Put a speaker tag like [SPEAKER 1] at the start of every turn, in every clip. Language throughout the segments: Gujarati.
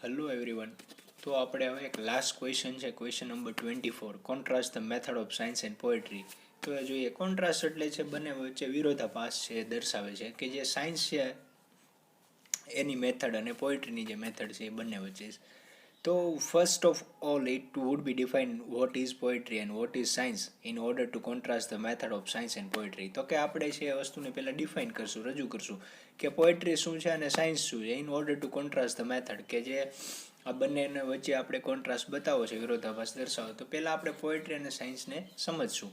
[SPEAKER 1] Hello everyone. તો આપણે હવે એક લાસ્ટ ક્વેશ્ચન છે, question number 24. Contrast the method of science and poetry. તો એ જોઈએ. કોન્ટ્રાસ્ટ એટલે છે બંને વચ્ચે વિરોધાભાસ છે, દર્શાવે છે કે જે સાયન્સ છે એની મેથડ અને પોએટ્રીની જે મેથડ છે એ બંને વચ્ચે. તો first of all it would be define vote is poetry and what is science in order to contrast the method of science and poetry. તો કે આપણે છે એ વસ્તુને પહેલાં ડિફાઇન કરશું, રજૂ કરશું કે પોએટ્રી શું છે અને સાયન્સ શું છે, in order to contrast the method, કે જે આ બંનેને વચ્ચે આપણે કોન્ટ્રાસ્ટ બતાવો છે, વિરોધાભાસ દર્શાવો. તો પહેલાં આપણે પોએટ્રી અને સાયન્સને સમજશું.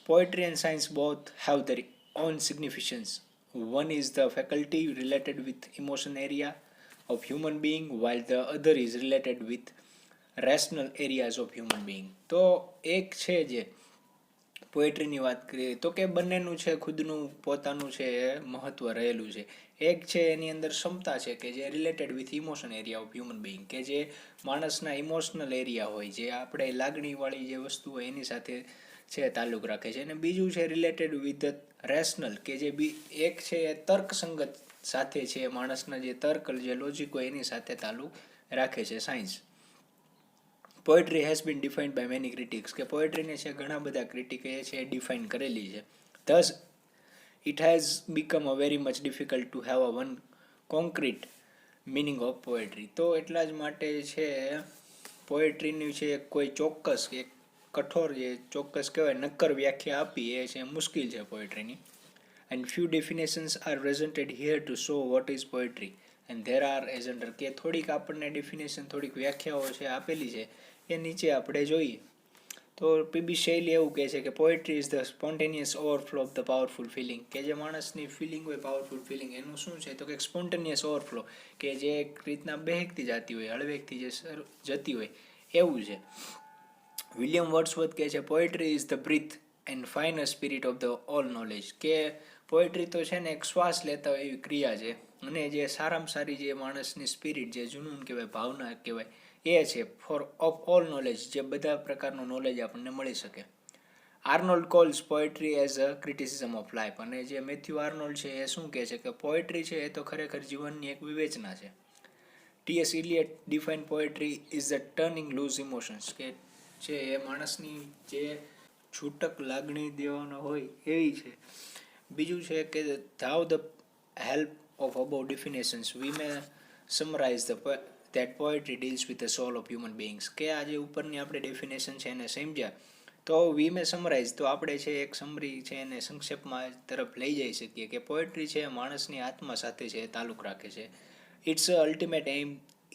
[SPEAKER 1] Poetry and science both have their own significance. One is the faculty related with emotion area of human being, while the other is related with rational areas of human being. તો એક છે જે પોએટ્રીની વાત કરીએ તો કે બંનેનું છે ખુદનું પોતાનું છે એ મહત્વ રહેલું છે. એક છે એની અંદર ક્ષમતા છે કે જે related with emotion area of human being, કે જે માણસના ઇમોશનલ એરિયા હોય, જે આપણે લાગણીવાળી જે વસ્તુ હોય એની સાથે છે તાલ્લુક રાખે છે. અને બીજું છે રિલેટેડ વિથ રેશનલ, કે જે એક છે એ તર્કસંગત સાથે છે, માણસના જે તર્ક જે લોજિક હોય એની સાથે તાલ્લુક રાખે છે science. Poetry has been defined by many critics, કે પોએટ્રીને છે ઘણા બધા ક્રિટિકે છે ડિફાઇન કરેલી છે. This it has become a very much difficult to have a one concrete meaning of poetry. તો એટલા જ માટે છે પોએટ્રીની છે કોઈ ચોક્કસ એક કઠોર જે ચોક્કસ કહેવાય નક્કર વ્યાખ્યા આપી એ છે મુશ્કેલ છે પોએટ્રીની. And few definitions are presented here to show what is poetry and there are as under, કે થોડીક આપણને ડેફિનેશન થોડીક વ્યાખ્યાઓ છે આપેલી છે એ નીચે આપણે જોઈએ. તો પીબી શૈલી એવું કહે છે કે poetry is the spontaneous overflow of the powerful feeling, કે જે માણસની ફિલિંગ હોય પાવરફુલ ફિલિંગ એનું શું છે તો કે સ્પોન્ટેનિયસ ઓવરફ્લો, કે જે એક રીતના બહેકતી જતી હોય, હળવેકથી જે જતી હોય એવું છે. વિલિયમ વર્ડસવર્થ કહે છે poetry is the breath and finer spirit of the all knowledge, કે પોએટ્રી તો છે ને એક શ્વાસ લેતા હોય એવી ક્રિયા છે અને જે સારામાં સારી જે માણસની સ્પિરિટ, જે જુનૂન કહેવાય, ભાવના કહેવાય, એ છે ફોર ઓફ ઓલ નોલેજ, જે બધા પ્રકારનું નોલેજ આપણને મળી શકે. Arnold calls poetry as a criticism of life, અને જે મેથ્યુ આર્નોલ્ડ છે એ શું કહે છે કે પોએટ્રી છે એ તો ખરેખર જીવનની એક વિવેચના છે. TS Eliot define poetry is the turning loose emotions, કે છે એ માણસની જે છૂટક લાગણી દેવાનો હોય એવી છે. બીજું છે કે ધાવ the help of above definitions we may summarise the that poetry deals with the soul of human beings, કે આ જે ઉપરની આપણે ડેફિનેશન છે એને સમજ્યા તો વી મે સમરાઇઝ, તો આપણે છે એક સમરી છે એને સંક્ષેપમાં તરફ લઈ જઈ શકીએ કે પોએટ્રી છે માણસની આત્મા સાથે છે તાલ્લુક રાખે છે. It's ultimate aim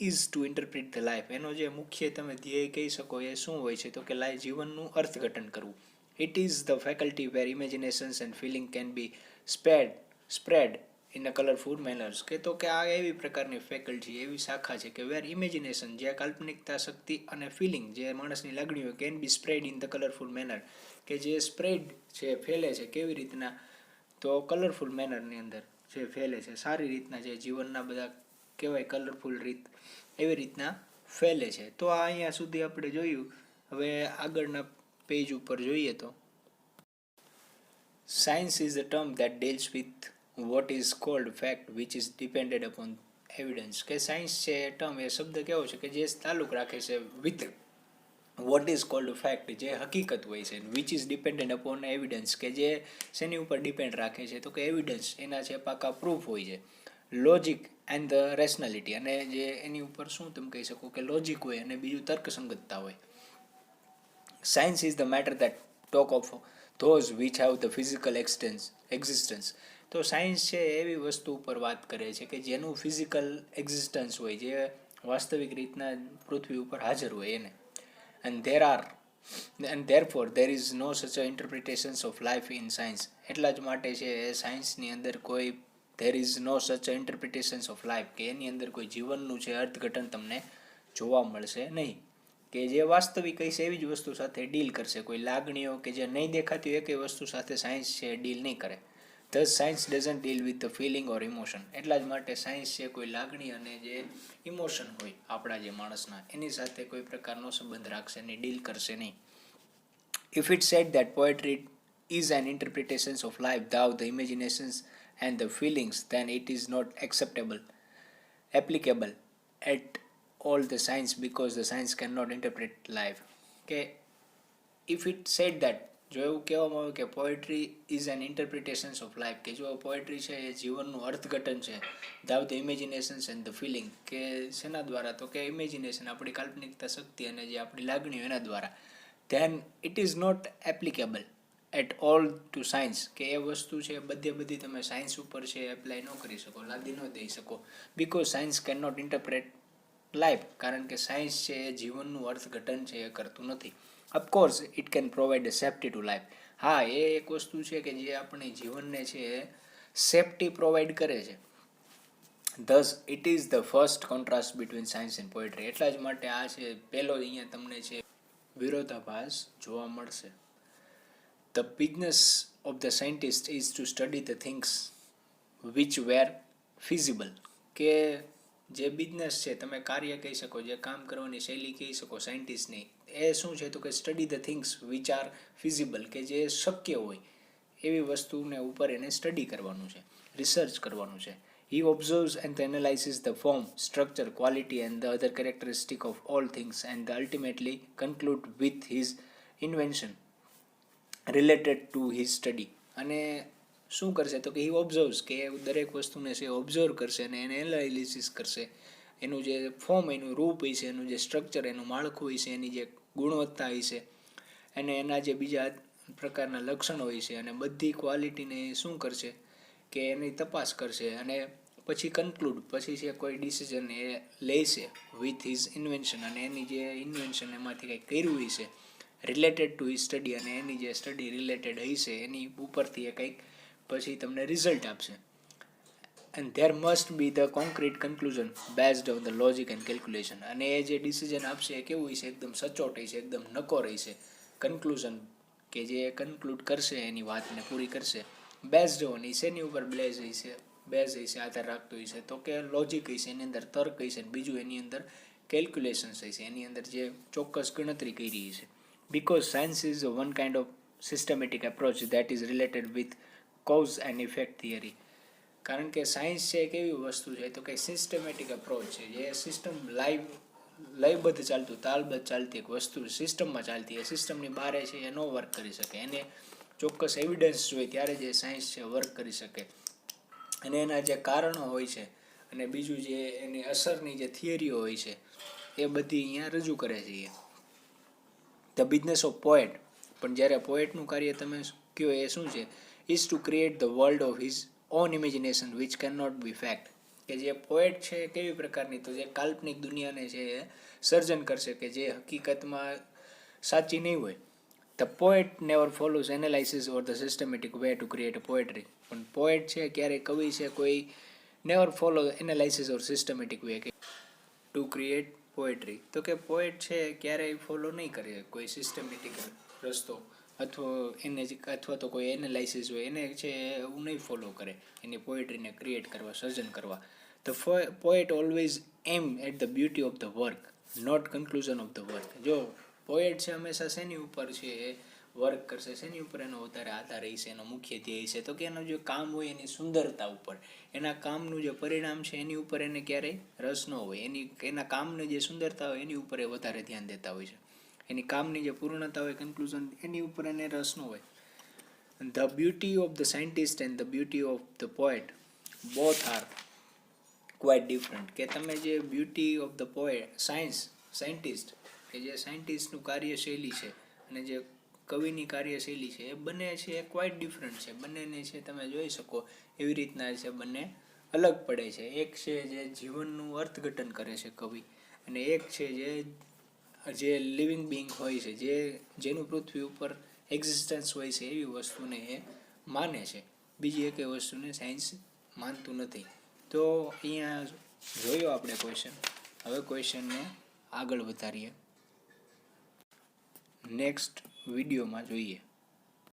[SPEAKER 1] is to interpret the life, એનો જે મુખ્ય તમે ધ્યેય કહી શકો એ શું હોય છે તો કે જીવનનું અર્થઘટન કરવું. It is the faculty where imaginations and feeling can be spread in a colourful manners, કે તો કે આ એવી પ્રકારની ફેકલ્ટી, એવી શાખા છે કે વેર ઇમેજિનેશન, જે કાલ્પનિકતા શક્તિ, અને ફિલિંગ, જે માણસની લાગણીઓ, can be spread in the colourful manner, કે જે સ્પ્રેડ છે ફેલે છે કેવી રીતના તો કલરફુલ મેનરની અંદર જે ફેલે છે, સારી રીતના, જે જીવનના બધા કહેવાય કલરફુલ રીત એવી રીતના ફેલે છે. તો આ અહીંયા સુધી આપણે જોયું. હવે આગળના પેજ ઉપર જોઈએ તો science is a term that deals with what is called fact which is depended upon evidence, કે સાયન્સ છે એ ટર્મ, એ શબ્દ કેવો છે કે જે તાલ્લુક રાખે છે with what is called fact, જે હકીકત હોય છે, which is dependent upon evidence, કે જે શેની ઉપર ડિપેન્ડ રાખે છે તો કે એવિડન્સ, એના છે પાકા પ્રૂફ હોય છે. લોજિક એન્ડ ધ રેશનાલિટી, અને જે એની ઉપર શું તમે કહી શકો કે લોજિક હોય અને બીજું તર્કસંગતતા હોય. Science is the matter that talk of those which have the physical existence, તો સાયન્સ છે એવી વસ્તુ ઉપર વાત કરે છે કે જેનું ફિઝિકલ એક્ઝિસ્ટન્સ હોય, જે વાસ્તવિક રીતના પૃથ્વી ઉપર હાજર હોય એને. And therefore there is no such interpretations of life in science, એટલા જ માટે છે એ સાયન્સની અંદર કોઈ there is no such interpretations of life, કે એની અંદર કોઈ જીવનનું છે અર્થઘટન તમને જોવા મળશે નહીં, કે જે વાસ્તવિક હશે એવી જ વસ્તુ સાથે ડીલ કરશે. કોઈ લાગણીઓ કે જે નહીં દેખાતી હોય એ વસ્તુ સાથે સાયન્સ છે ડીલ નહીં કરે. Thus science doesn't deal with the feeling or emotion, એટલા જ માટે સાયન્સ છે કોઈ લાગણી અને જે ઇમોશન હોય આપણા જે માણસના એની સાથે કોઈ પ્રકારનો સંબંધ રાખશે નહીં, ડીલ કરશે નહીં. If it sad that poetry is an interpretation of life thou the imaginations and the feelings, then it is not applicable at all the science because the science cannot interpret life. કે if it said that, જો એવું કહેવામાં આવે કે poetry is an interpretations of life, કે જો પોએટ્રી છે એ જીવનનું અર્થઘટન છે without the imaginations and the feeling, કે શેના દ્વારા, તો કે ઇમેજિનેશન, આપણી કાલ્પનિકતા શક્તિ અને જે આપણી લાગણીઓ એના દ્વારા, then it is not applicable at all to science, કે એ વસ્તુ છે બધી તમે સાયન્સ ઉપર છે એપ્લાય ન કરી શકો, લાદી ન દઈ શકો, because science can not interpret life, કારણ કે સાયન્સ છે એ જીવનનું અર્થઘટન છે એ કરતું નથી. Of course it can provide a safety to life. હા, એ એક વસ્તુ છે કે જે આપણે જીવનને છે એ સેફ્ટી પ્રોવાઈડ કરે છે. This it is the first contrast between science and poetry. એટલા જ માટે આ છે પહેલો અહીંયા તમને છે વિરોધાભાસ જોવા મળશે. The business of the scientist is to study the things which were feasible. કે જે બિઝનેસ છે, તમે કાર્ય કહી શકો, જે કામ કરવાની શૈલી કહી શકો સાયન્ટિસ્ટની, એ શું છે તો કે study the things which are feasible, કે જે શક્ય હોય એવી વસ્તુને ઉપર એને સ્ટડી કરવાનું છે, રિસર્ચ કરવાનું છે. He observes and analyzes the form, structure, quality and the other characteristic of all things and ultimately conclude with his invention related to his study. અને શું કરશે તો કે he observes, કે દરેક વસ્તુને છે ઓબ્ઝર્વ કરશે અને એને એનાલિસિસ કરશે, એનું જે ફોર્મ, એનું રૂપ હોય છે, એનું જે સ્ટ્રક્ચર, એનું માળખું હોય છે, એની જે ગુણવત્તા હોય છે, અને એના જે બીજા પ્રકારના લક્ષણો હોય છે, અને બધી ક્વોલિટીને શું કરશે કે એની તપાસ કરશે, અને પછી કન્ક્લુડ, પછી છે કોઈ ડિસિઝન એ લેશે વિથ હિઝ ઇન્વેન્શન, અને એની જે ઇન્વેન્શન એમાંથી કંઈક કર્યું હોય છે રિલેટેડ ટુ હિઝ સ્ટડી, અને એની જે સ્ટડી રિલેટેડ હશે એની ઉપરથી એ કંઈક પછી તમને રિઝલ્ટ આપશે. And there must be the concrete conclusion based on the logic and calculation. અને એ જે ડિસિઝન આપશે એ કેવું હશે, એકદમ સચોટ હશે, એકદમ નક્કોર હશે. કન્ક્લુઝન કે જે કન્ક્લુડ કરશે એની વાતને પૂરી કરશે, બેઝડ ઓન એની ઉપર બેઝ હશે, આધાર રાખતું હશે, તો કે લોજિક હશે, એની અંદર તર્ક હશે, બીજું એની અંદર કેલ્ક્યુલેશન્સ હશે, એની અંદર જે ચોક્કસ ગણતરી કરી છે. Because science is one kind of systematic approach that is related with cause and effect theory. કારણ કે સાયન્સ છે એક એવી વસ્તુ છે તો કે સિસ્ટમેટિક અપ્રોચ છે, જે સિસ્ટમ લયબદ્ધ ચાલતું, તાલબદ્ધ ચાલતી એક વસ્તુ સિસ્ટમમાં ચાલતી, એ સિસ્ટમની બહાર છે એ નો વર્ક કરી શકે, એને ચોક્કસ એવિડન્સ જોઈએ ત્યારે જે સાયન્સ છે વર્ક કરી શકે, અને એના જે કારણો હોય છે અને બીજું જે એની અસરની જે થિયરીઓ હોય છે એ બધી અહીંયા રજૂ કરે છે. ધ બિઝનેસ ઓફ પોએટ, પણ જ્યારે પોએટનું કાર્ય તમે કહો એ શું છે, is to create the world of his own imagination which can not be fact. કે જે પોએટ છે કેવી પ્રકારની, તો જે કાલ્પનિક દુનિયાને છે એ સર્જન કરશે કે જે હકીકતમાં સાચી નહીં હોય. The poet never follows analysis or the systematic way to create a poetry. પણ પોએટ છે ક્યારેય કવિ છે કોઈ never follow analysis or systematic way to create poetry. તો કે પોએટ છે ક્યારેય ફોલો નહીં કરે કોઈ સિસ્ટમેટિક રસ્તો, અથવા તો કોઈ એનાલાઇસિસ હોય એને છે એવું નહીં ફોલો કરે એની પોએટ્રીને ક્રિએટ કરવા, સર્જન કરવા. The poet always aim at the beauty of the work, not conclusion of the work. જો પોએટ છે હંમેશા શેની ઉપર છે એ વર્ક કરશે, શેની ઉપર એનો વધારે આધાર રહેશે, એનો મુખ્ય ધ્યેય છે, તો કે એનું જે કામ હોય એની સુંદરતા ઉપર, એના કામનું જે પરિણામ છે એની ઉપર એને ક્યારેય રસ ન હોય, એના કામની જે સુંદરતા હોય એની ઉપર એ વધારે ધ્યાન દેતા હોય છે, એની કામની જે પૂર્ણતા હોય, કન્ક્લુઝન, એની ઉપર એને રસ ન હોય. The beauty of the scientist and the beauty of the poet both are quite different. કે તમે જે બ્યુટી ઓફ ધ સાયન્ટિસ્ટ, કે જે સાયન્ટિસ્ટનું કાર્યશૈલી છે અને જે કવિની કાર્યશૈલી છે એ બંને છે એ ક્વાઇટ ડિફરન્ટ છે. બંનેને છે તમે જોઈ શકો એવી રીતના છે બંને અલગ પડે છે. એક છે જે જીવનનું અર્થઘટન કરે છે કવિ, અને એક છે જે લિવિંગ બિંગ હોય છે, જેનું પૃથ્વી ઉપર એક્ઝિસ્ટન્સ હોય છે એવી વસ્તુને એ માને છે, બીજી એકેય વસ્તુને સાયન્સ માનતું નથી. તો અહીંયા જોયો આપણે ક્વેશ્ચન. હવે ક્વેશ્ચનને આગળ વધારીએ, નેક્સ્ટ વિડીયોમાં જોઈએ.